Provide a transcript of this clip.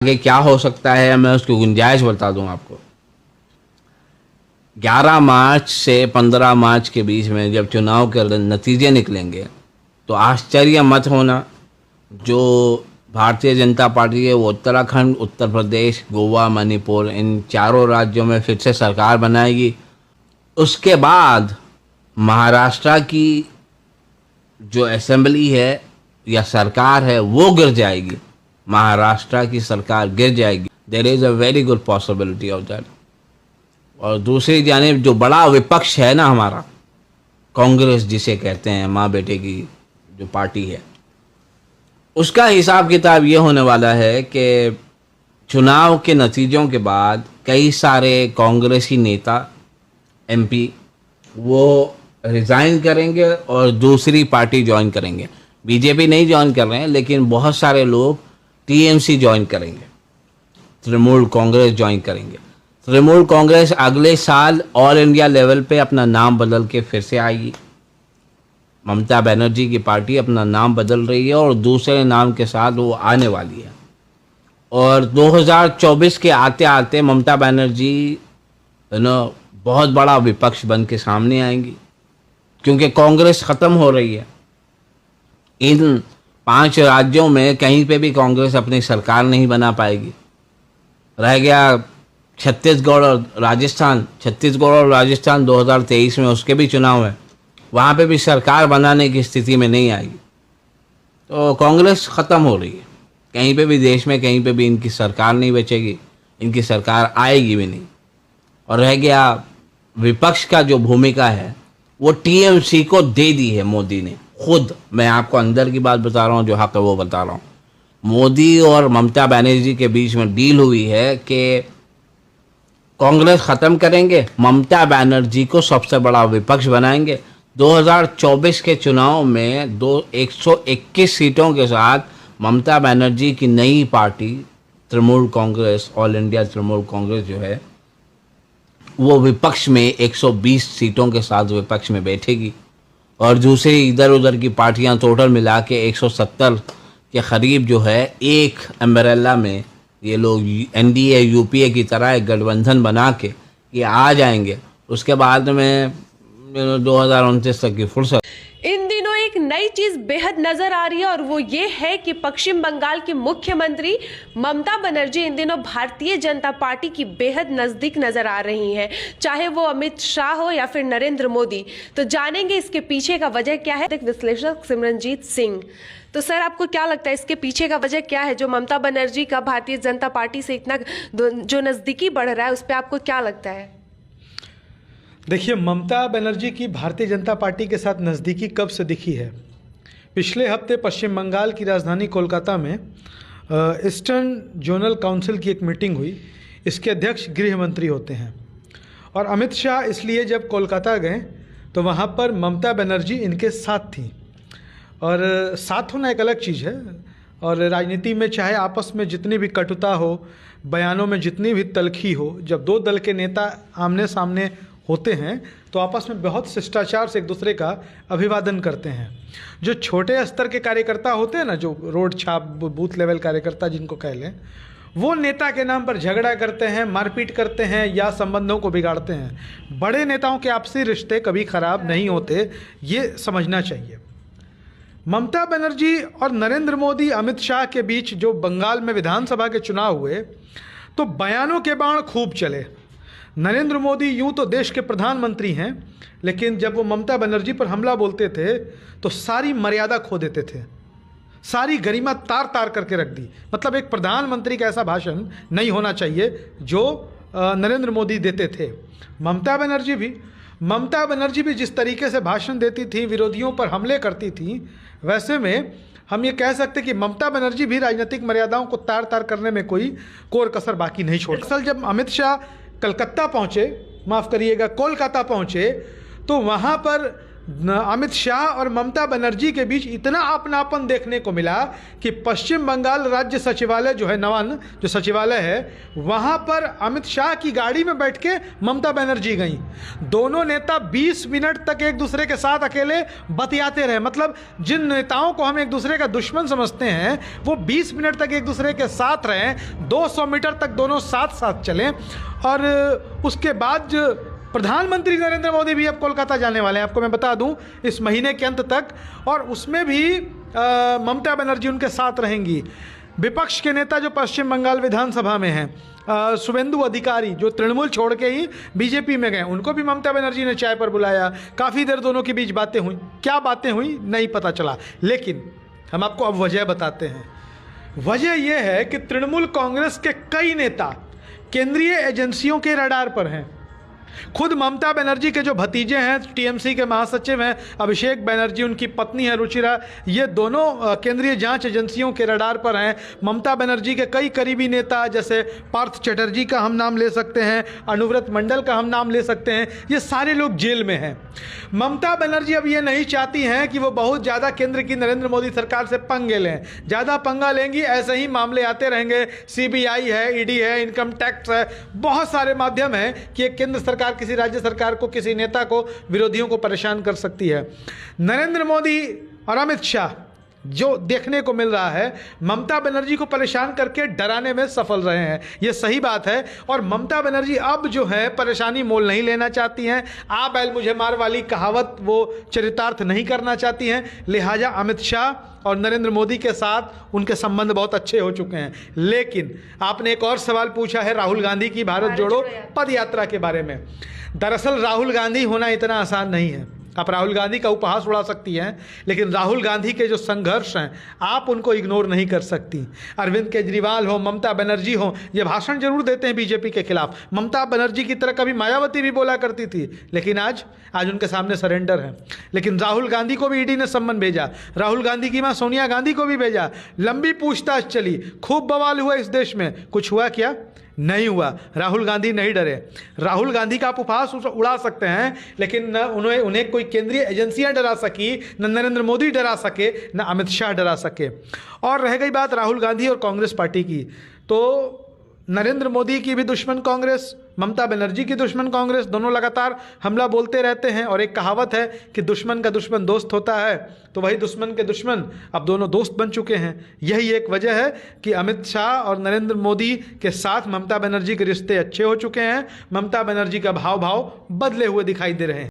आगे क्या हो सकता है, मैं उसकी गुंजाइश बता दूं आपको। 11 मार्च से 15 मार्च के बीच में जब चुनाव के नतीजे निकलेंगे तो आश्चर्य मत होना, जो भारतीय जनता पार्टी है वो उत्तराखंड, उत्तर प्रदेश, गोवा, मणिपुर इन चारों राज्यों में फिर से सरकार बनाएगी। उसके बाद महाराष्ट्र की जो असेंबली है या सरकार है वो गिर जाएगी। महाराष्ट्र की सरकार गिर जाएगी। There is a very good possibility of that. और दूसरी जानिब जो बड़ा विपक्ष है ना हमारा, कांग्रेस जिसे कहते हैं, माँ बेटे की जो पार्टी है, उसका हिसाब किताब ये होने वाला है कि चुनाव के नतीजों के बाद कई सारे कांग्रेसी नेता, एमपी वो रिज़ाइन करेंगे और दूसरी पार्टी ज्वाइन करेंगे। बीजेपी नहीं ज्वाइन कर रहे हैं, लेकिन बहुत सारे लोग टीएमसी ज्वाइन करेंगे, तृणमूल कांग्रेस ज्वाइन करेंगे। तृणमूल कांग्रेस अगले साल ऑल इंडिया लेवल पे अपना नाम बदल के फिर से आएगी। ममता बनर्जी की पार्टी अपना नाम बदल रही है और दूसरे नाम के साथ वो आने वाली है। और 2024 के आते आते ममता बनर्जी बहुत बड़ा विपक्ष बन के सामने आएंगी, क्योंकि कांग्रेस ख़त्म हो रही है। इन 5 राज्यों में कहीं पे भी कांग्रेस अपनी सरकार नहीं बना पाएगी। रह गया छत्तीसगढ़ और राजस्थान। छत्तीसगढ़ और राजस्थान 2023 में उसके भी चुनाव है, वहाँ पे भी सरकार बनाने की स्थिति में नहीं आएगी। तो कांग्रेस ख़त्म हो रही है। कहीं पे भी देश में कहीं पे भी इनकी सरकार नहीं बचेगी, इनकी सरकार आएगी भी नहीं। और रह गया विपक्ष का जो भूमिका है वो टीएमसी को दे दी है मोदी ने खुद। मैं आपको अंदर की बात बता रहा हूँ, जो हक है वो बता रहा हूँ। मोदी और ममता बनर्जी के बीच में डील हुई है कि कांग्रेस ख़त्म करेंगे, ममता बनर्जी को सबसे बड़ा विपक्ष बनाएंगे। 2024 के चुनाव में 121 सीटों के साथ ममता बनर्जी की नई party Trinamool Congress, all India Trinamool Congress जो है, वो विपक्ष में 120 सीटों के साथ विपक्ष में बैठेगी। और दूसरी इधर उधर की पार्टियां टोटल मिला के 170 के करीब जो है, एक अम्ब्रेला में ये लोग एनडीए यूपीए की तरह एक गठबंधन बना के ये आ जाएंगे। उसके बाद में 2029 तक की फुर्सत। इन दिनों एक नई चीज बेहद नजर आ रही है और वो ये है कि पश्चिम बंगाल की मुख्यमंत्री ममता बनर्जी इन दिनों भारतीय जनता पार्टी की बेहद नजदीक नजर आ रही हैं, चाहे वो अमित शाह हो या फिर नरेंद्र मोदी। तो जानेंगे इसके पीछे का वजह क्या है, विश्लेषक सिमरनजीत सिंह। तो सर, आपको क्या लगता है इसके पीछे का वजह क्या है, जो ममता बनर्जी का भारतीय जनता पार्टी से इतना जो नजदीकी बढ़ रहा है, उस पर आपको क्या लगता है? देखिए, ममता बनर्जी की भारतीय जनता पार्टी के साथ नज़दीकी कब से दिखी है? पिछले हफ्ते पश्चिम बंगाल की राजधानी कोलकाता में ईस्टर्न जोनल काउंसिल की एक मीटिंग हुई। इसके अध्यक्ष गृह मंत्री होते हैं और अमित शाह इसलिए जब कोलकाता गए तो वहाँ पर ममता बनर्जी इनके साथ थी। और साथ होना एक अलग चीज़ है, और राजनीति में चाहे आपस में जितनी भी कटुता हो, बयानों में जितनी भी तलखी हो, जब दो दल के नेता आमने सामने होते हैं तो आपस में बहुत शिष्टाचार से एक दूसरे का अभिवादन करते हैं। जो छोटे स्तर के कार्यकर्ता होते हैं ना, जो रोड छाप बूथ लेवल कार्यकर्ता जिनको कह लें, वो नेता के नाम पर झगड़ा करते हैं, मारपीट करते हैं या संबंधों को बिगाड़ते हैं। बड़े नेताओं के आपसी रिश्ते कभी खराब नहीं होते, ये समझना चाहिए। ममता बनर्जी और नरेंद्र मोदी, अमित शाह के बीच जो बंगाल में विधानसभा के चुनाव हुए तो बयानों के बाण खूब चले। नरेंद्र मोदी यूं तो देश के प्रधानमंत्री हैं, लेकिन जब वो ममता बनर्जी पर हमला बोलते थे तो सारी मर्यादा खो देते थे, सारी गरिमा तार तार करके रख दी। मतलब एक प्रधानमंत्री का ऐसा भाषण नहीं होना चाहिए जो नरेंद्र मोदी देते थे। ममता बनर्जी भी जिस तरीके से भाषण देती थी, विरोधियों पर हमले करती थी, वैसे में हम ये कह सकते कि ममता बनर्जी भी राजनीतिक मर्यादाओं को तार तार करने में कोई कोर कसर बाकी नहीं छोड़। असल जब अमित शाह कलकत्ता पहुँचे, माफ़ करिएगा कोलकाता पहुँचे, तो वहाँ पर अमित शाह और ममता बनर्जी के बीच इतना अपनापन देखने को मिला कि पश्चिम बंगाल राज्य सचिवालय जो है, नवान जो सचिवालय है, वहाँ पर अमित शाह की गाड़ी में बैठ के ममता बनर्जी गई। दोनों नेता 20 मिनट तक एक दूसरे के साथ अकेले बतियाते रहे। मतलब जिन नेताओं को हम एक दूसरे का दुश्मन समझते हैं वो 20 मिनट तक एक दूसरे के साथ रहें, 200 मीटर तक दोनों साथ साथ चलें। और उसके बाद प्रधानमंत्री नरेंद्र मोदी भी अब कोलकाता जाने वाले हैं, आपको मैं बता दूं, इस महीने के अंत तक, और उसमें भी ममता बनर्जी उनके साथ रहेंगी। विपक्ष के नेता जो पश्चिम बंगाल विधानसभा में हैं, शुभेंदु अधिकारी, जो तृणमूल छोड़ के ही बीजेपी में गए, उनको भी ममता बनर्जी ने चाय पर बुलाया। काफ़ी देर दोनों के बीच बातें हुई। क्या बातें हुई नहीं पता चला, लेकिन हम आपको अब वजह बताते हैं। वजह यह है कि तृणमूल कांग्रेस के कई नेता केंद्रीय एजेंसियों के रडार पर हैं। खुद ममता बनर्जी के जो भतीजे हैं, टीएमसी के महासचिव हैं अभिषेक बनर्जी, उनकी पत्नी है रुचिरा, ये दोनों केंद्रीय जांच एजेंसियों के रडार पर हैं। ममता बनर्जी के कई करीबी नेता, जैसे पार्थ चटर्जी का हम नाम ले सकते हैं, अनुव्रत मंडल का हम नाम ले सकते हैं, ये सारे लोग जेल में हैं। ममता बनर्जी अब ये नहीं चाहती हैं कि वो बहुत ज़्यादा केंद्र की नरेंद्र मोदी सरकार से पंगे लें। ज़्यादा पंगा लेंगी, ऐसे ही मामले आते रहेंगे। सीबीआई है, ईडी है, इनकम टैक्स है, बहुत सारे माध्यम हैं कि एक केंद्र सरकार किसी राज्य सरकार को, किसी नेता को, विरोधियों को परेशान कर सकती है। नरेंद्र मोदी और अमित शाह जो देखने को मिल रहा है, ममता बनर्जी को परेशान करके डराने में सफल रहे हैं, ये सही बात है। और ममता बनर्जी अब जो है परेशानी मोल नहीं लेना चाहती हैं। आ बैल मुझे मार वाली कहावत वो चरितार्थ नहीं करना चाहती हैं। लिहाजा अमित शाह और नरेंद्र मोदी के साथ उनके संबंध बहुत अच्छे हो चुके हैं। लेकिन आपने एक और सवाल पूछा है राहुल गांधी की भारत जोड़ो पद यात्रा के बारे में। दरअसल राहुल गांधी होना इतना आसान नहीं है। आप राहुल गांधी का उपहास उड़ा सकती हैं, लेकिन राहुल गांधी के जो संघर्ष हैं आप उनको इग्नोर नहीं कर सकती। अरविंद केजरीवाल हो, ममता बनर्जी हो, ये भाषण जरूर देते हैं बीजेपी के खिलाफ। ममता बनर्जी की तरह कभी मायावती भी बोला करती थी, लेकिन आज उनके सामने सरेंडर है। लेकिन राहुल गांधी को भी ईडी ने सम्मन भेजा, राहुल गांधी की मां सोनिया गांधी को भी भेजा। लंबी पूछताछ चली, खूब बवाल हुआ इस देश में। कुछ हुआ क्या? नहीं हुआ। राहुल गांधी नहीं डरे। राहुल गांधी का आप उपहास उड़ा सकते हैं, लेकिन न उन्हें कोई केंद्रीय एजेंसियां डरा सकी, न नरेंद्र मोदी डरा सके, न अमित शाह डरा सके। और रह गई बात राहुल गांधी और कांग्रेस पार्टी की, तो नरेंद्र मोदी की भी दुश्मन कांग्रेस, ममता बनर्जी की दुश्मन कांग्रेस, दोनों लगातार हमला बोलते रहते हैं। और एक कहावत है कि दुश्मन का दुश्मन दोस्त होता है, तो वही दुश्मन के दुश्मन अब दोनों दोस्त बन चुके हैं। यही एक वजह है कि अमित शाह और नरेंद्र मोदी के साथ ममता बनर्जी के रिश्ते अच्छे हो चुके हैं। ममता बनर्जी का भाव बदले हुए दिखाई दे रहे हैं।